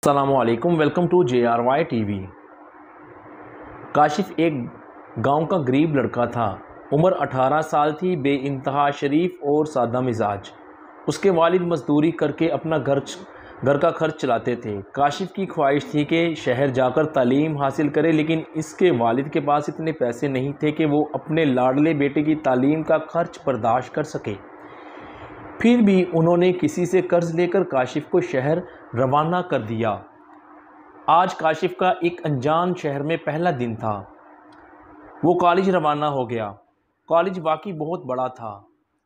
السلام علیکم، welcome to JRY T V. Kashif ایک گاؤں کا غریب لڑکا تھا۔ عمر 18 سال تھی، بے انتہا شریف اور سادہ مزاج۔ اس کے والد مزدوری کر کے اپنا گھر کا خرچ چلاتے تھے۔ کاشف کی خواہش تھی کہ شہر جا کر تعلیم حاصل کرے، لیکن اس کے والد کے پاس اتنے پیسے نہیں تھے کہ وہ اپنے لاڈلے بیٹے کی تعلیم کا خرچ برداشت کر سکے۔ پھر بھی انہوں نے کسی سے قرض لے کر کاشف کو شہر روانہ کر دیا۔ آج کاشف کا ایک انجان شہر میں پہلا دن تھا۔ وہ کالج روانہ ہو گیا۔ کالج واقعی بہت بڑا تھا،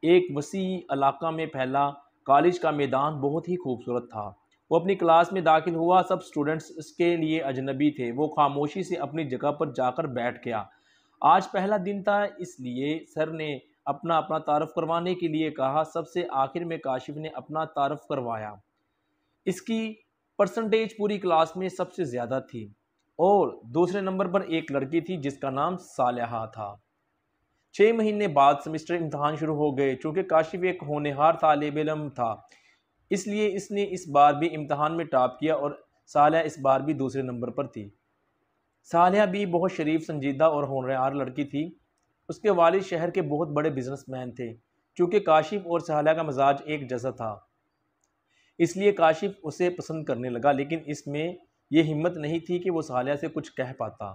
ایک وسیع علاقہ میں پھیلا۔ کالج کا میدان بہت ہی خوبصورت تھا۔ وہ اپنی کلاس میں داخل ہوا، سب اسٹوڈنٹس اس کے لیے اجنبی تھے۔ وہ خاموشی سے اپنی جگہ پر جا کر بیٹھ گیا۔ آج پہلا دن تھا، اس لیے سر نے اپنا تعارف کروانے کے لیے کہا۔ سب سے آخر میں کاشف نے اپنا تعارف کروایا۔ اس کی پرسنٹیج پوری کلاس میں سب سے زیادہ تھی اور دوسرے نمبر پر ایک لڑکی تھی جس کا نام صالحہ تھا۔ 6 مہینے بعد سیمسٹر امتحان شروع ہو گئے۔ چونکہ کاشف ایک ہونہار طالب علم تھا، اس لیے اس نے اس بار بھی امتحان میں ٹاپ کیا اور صالحہ اس بار بھی دوسرے نمبر پر تھی۔ صالحہ بھی بہت شریف، سنجیدہ اور ہونہار لڑکی تھی۔ اس کے والد شہر کے بہت بڑے بزنس مین تھے۔ چونکہ کاشف اور صالحہ کا مزاج ایک جیسا تھا، اس لیے کاشف اسے پسند کرنے لگا، لیکن اس میں یہ ہمت نہیں تھی کہ وہ صالحہ سے کچھ کہہ پاتا،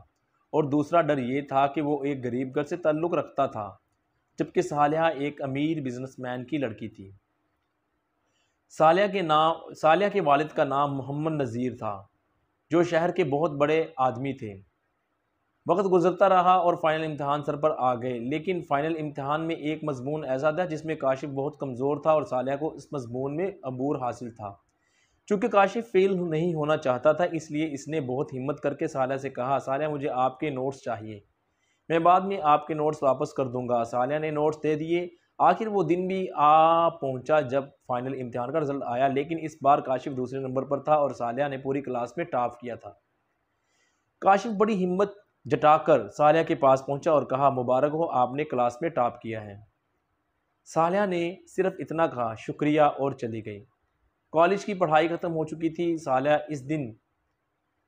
اور دوسرا ڈر یہ تھا کہ وہ ایک غریب گھر سے تعلق رکھتا تھا، جبکہ صالحہ ایک امیر بزنس مین کی لڑکی تھی۔ صالحہ کے والد کا نام محمد نذیر تھا، جو شہر کے بہت بڑے آدمی تھے۔ وقت گزرتا رہا اور فائنل امتحان سر پر آ گئے، لیکن فائنل امتحان میں ایک مضمون ایسا تھا جس میں کاشف بہت کمزور تھا اور صالحہ کو اس مضمون میں عبور حاصل تھا۔ چونکہ کاشف فیل نہیں ہونا چاہتا تھا، اس لیے اس نے بہت ہمت کر کے صالحہ سے کہا، صالحہ مجھے آپ کے نوٹس چاہیے، میں بعد میں آپ کے نوٹس واپس کر دوں گا۔ صالحہ نے نوٹس دے دیے۔ آخر وہ دن بھی آ پہنچا جب فائنل امتحان کا رزلٹ آیا، لیکن اس بار کاشف دوسرے نمبر پر تھا اور صالحہ نے پوری کلاس میں ٹاپ کیا تھا۔ کاشف بڑی ہمت جٹا کر صالحہ کے پاس پہنچا اور کہا، مبارک ہو، آپ نے کلاس میں ٹاپ کیا ہے۔ صالحہ نے صرف اتنا کہا، شکریہ، اور چلی گئی۔ کالج کی پڑھائی ختم ہو چکی تھی۔ صالحہ اس دن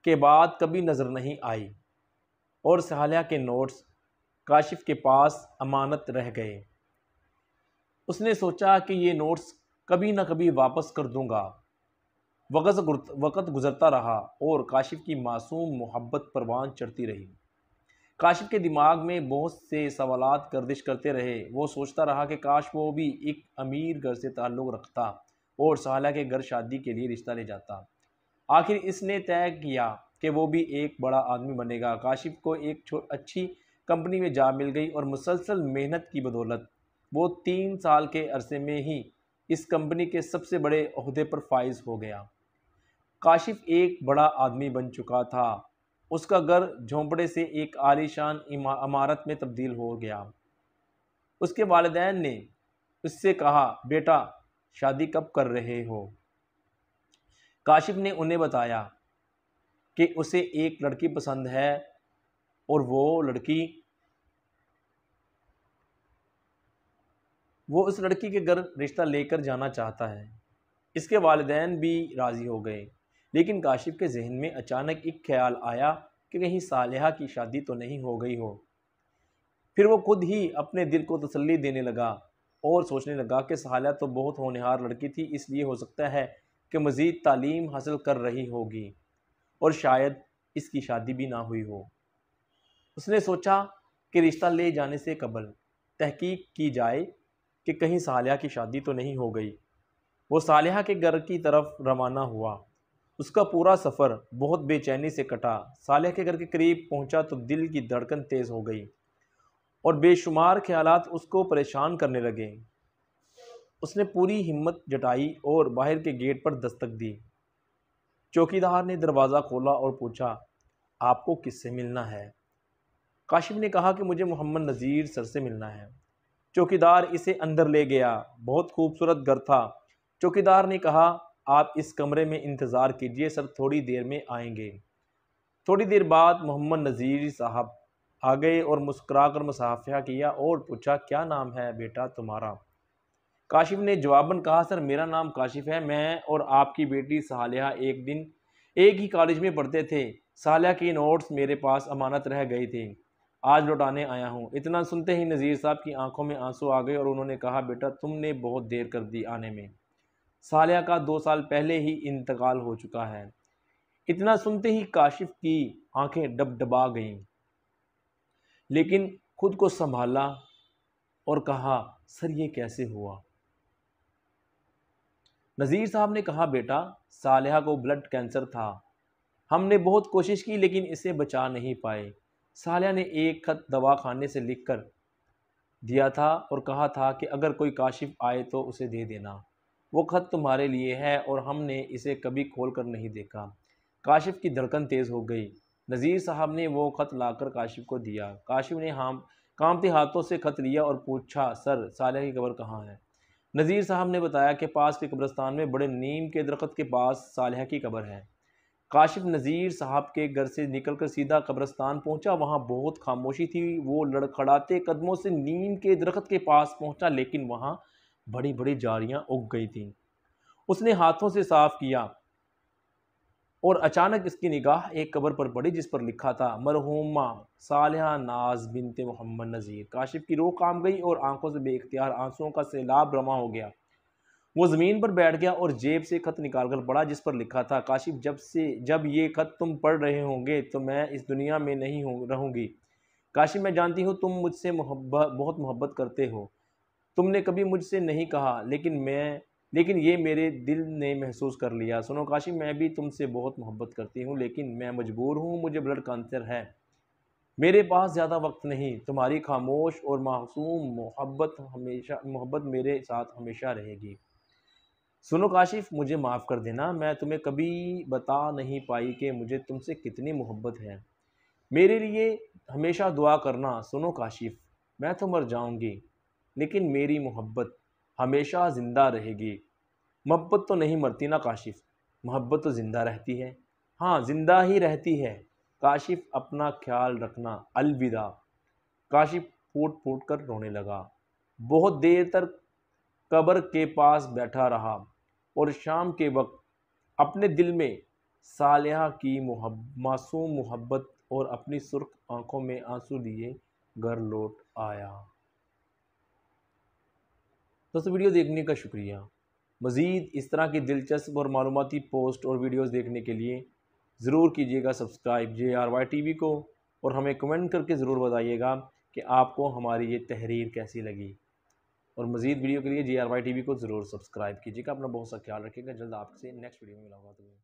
کے بعد کبھی نظر نہیں آئی اور صالحہ کے نوٹس کاشف کے پاس امانت رہ گئے۔ اس نے سوچا کہ یہ نوٹس کبھی نہ کبھی واپس کر دوں گا۔ وقت گزرتا رہا اور کاشف کی معصوم محبت پروان چڑھتی رہی۔ کاشف کے دماغ میں بہت سے سوالات گردش کرتے رہے۔ وہ سوچتا رہا کہ کاش وہ بھی ایک امیر گھر سے تعلق رکھتا اور صالحہ کے گھر شادی کے لیے رشتہ لے جاتا۔ آخر اس نے طے کیا کہ وہ بھی ایک بڑا آدمی بنے گا۔ کاشف کو ایک اچھی کمپنی میں جاب مل گئی اور مسلسل محنت کی بدولت وہ 3 سال کے عرصے میں ہی اس کمپنی کے سب سے بڑے عہدے پر فائز ہو گیا۔ کاشف ایک بڑا آدمی بن چکا تھا۔ اس کا گھر جھونپڑے سے ایک عالیشان عمارت میں تبدیل ہو گیا۔ اس کے والدین نے اس سے کہا، بیٹا شادی کب کر رہے ہو؟ کاشف نے انہیں بتایا کہ اسے ایک لڑکی پسند ہے اور وہ اس لڑکی کے گھر رشتہ لے کر جانا چاہتا ہے۔ اس کے والدین بھی راضی ہو گئے، لیکن کاشف کے ذہن میں اچانک ایک خیال آیا کہ کہیں صالحہ کی شادی تو نہیں ہو گئی ہو۔ پھر وہ خود ہی اپنے دل کو تسلی دینے لگا اور سوچنے لگا کہ صالحہ تو بہت ہونہار لڑکی تھی، اس لیے ہو سکتا ہے کہ مزید تعلیم حاصل کر رہی ہوگی اور شاید اس کی شادی بھی نہ ہوئی ہو۔ اس نے سوچا کہ رشتہ لے جانے سے قبل تحقیق کی جائے کہ کہیں صالحہ کی شادی تو نہیں ہو گئی۔ وہ صالحہ کے گھر کی طرف روانہ ہوا۔ اس کا پورا سفر بہت بے چینی سے کٹا۔ صالحہ کے گھر کے قریب پہنچا تو دل کی دھڑکن تیز ہو گئی اور بے شمار خیالات اس کو پریشان کرنے لگے۔ اس نے پوری ہمت جٹائی اور باہر کے گیٹ پر دستک دی۔ چوکیدار نے دروازہ کھولا اور پوچھا، آپ کو کس سے ملنا ہے؟ کاشف نے کہا کہ مجھے محمد نذیر سر سے ملنا ہے۔ چوکیدار اسے اندر لے گیا۔ بہت خوبصورت گھر تھا۔ چوکیدار نے کہا، آپ اس کمرے میں انتظار کیجیے، سر تھوڑی دیر میں آئیں گے۔ تھوڑی دیر بعد محمد نذیر صاحب آ گئے اور مسکرا کر مصافحہ کیا اور پوچھا، کیا نام ہے بیٹا تمہارا؟ کاشف نے جواباً کہا، سر میرا نام کاشف ہے، میں اور آپ کی بیٹی صالحہ ایک دن ایک ہی کالج میں پڑھتے تھے۔ سالیہ کی نوٹس میرے پاس امانت رہ گئی تھی، آج لوٹانے آیا ہوں۔ اتنا سنتے ہی نذیر صاحب کی آنکھوں میں آنسو آ گئے اور انہوں نے کہا بیٹا تم نے بہت دیر کر دی آنے میں، سالیہ کا 2 سال پہلے ہی انتقال ہو چکا ہے۔ اتنا سنتے ہی کاشف کی آنکھیں ڈبڈبا گئیں، لیکن خود کو سنبھالا اور کہا سر یہ کیسے ہوا؟ نذیر صاحب نے کہا بیٹا سالیہ کو بلڈ کینسر تھا، ہم نے بہت کوشش کی لیکن اسے بچا نہیں پائے۔ سالیہ نے ایک خط دوا خانے سے لکھ کر دیا تھا اور کہا تھا کہ اگر کوئی کاشف آئے تو اسے دے دینا، وہ خط تمہارے لیے ہے اور ہم نے اسے کبھی کھول کر نہیں دیکھا۔ کاشف کی دھڑکن تیز ہو گئی۔ نذیر صاحب نے وہ خط لا کر کاشف کو دیا۔ کاشف نے کانپتے ہاتھوں سے خط لیا اور پوچھا سر سالیہ کی قبر کہاں ہے؟ نذیر صاحب نے بتایا کہ پاس کے قبرستان میں بڑے نیم کے درخت کے پاس سالیہ کی قبر ہے۔ کاشف نذیر صاحب کے گھر سے نکل کر سیدھا قبرستان پہنچا۔ وہاں بہت خاموشی تھی۔ وہ لڑکھڑاتے قدموں سے نیم کے درخت کے پاس پہنچا لیکن وہاں بڑی بڑی جھاڑیاں اگ گئی تھیں۔ اس نے ہاتھوں سے صاف کیا اور اچانک اس کی نگاہ ایک قبر پر پڑی جس پر لکھا تھا مرحومہ صالحہ ناز بنت محمد نذیر۔ کاشف کی روح کانپ گئی اور آنکھوں سے بے اختیار آنسوؤں کا سیلاب رواں ہو گیا۔ وہ زمین پر بیٹھ گیا اور جیب سے خط نکال کر پڑھا جس پر لکھا تھا کاشف جب یہ خط تم پڑھ رہے ہوں گے تو میں اس دنیا میں نہیں رہوں گی۔ کاشف میں جانتی ہوں تم مجھ سے بہت محبت کرتے ہو، تم نے کبھی مجھ سے نہیں کہا لیکن یہ میرے دل نے محسوس کر لیا۔ سنو کاشف میں بھی تم سے بہت محبت کرتی ہوں لیکن میں مجبور ہوں، مجھے بلڈ کینسر ہے، میرے پاس زیادہ وقت نہیں۔ تمہاری خاموش اور معصوم محبت میرے ساتھ ہمیشہ رہے گی۔ سنو کاشف مجھے معاف کر دینا، میں تمہیں کبھی بتا نہیں پائی کہ مجھے تم سے کتنی محبت ہے، میرے لیے ہمیشہ دعا کرنا۔ سنو کاشف میں تو مر جاؤں گی لیکن میری محبت ہمیشہ زندہ رہے گی۔ محبت تو نہیں مرتی نا کاشف، محبت تو زندہ رہتی ہے۔ ہاں زندہ ہی رہتی ہے۔ کاشف اپنا خیال رکھنا، الوداع۔ کاشف پھوٹ پھوٹ کر رونے لگا، بہت دیر تک قبر کے پاس بیٹھا رہا اور شام کے وقت اپنے دل میں صالحہ کی معصوم محبت اور اپنی سرخ آنکھوں میں آنسو لیے گھر لوٹ آیا۔ دوستو ویڈیو دیکھنے کا شکریہ۔ مزید اس طرح کی دلچسپ اور معلوماتی پوسٹ اور ویڈیوز دیکھنے کے لیے ضرور کیجیے گا سبسکرائب JRY TV کو، اور ہمیں کمنٹ کر کے ضرور بتائیے گا کہ آپ کو ہماری یہ تحریر کیسی لگی، اور مزید ویڈیو کے لیے JRY TV کو ضرور سبسکرائب کیجیے گا۔ اپنا بہت سا خیال رکھیے گا، جلد آپ سے نیکسٹ ویڈیو میں ملاقات ہوگی۔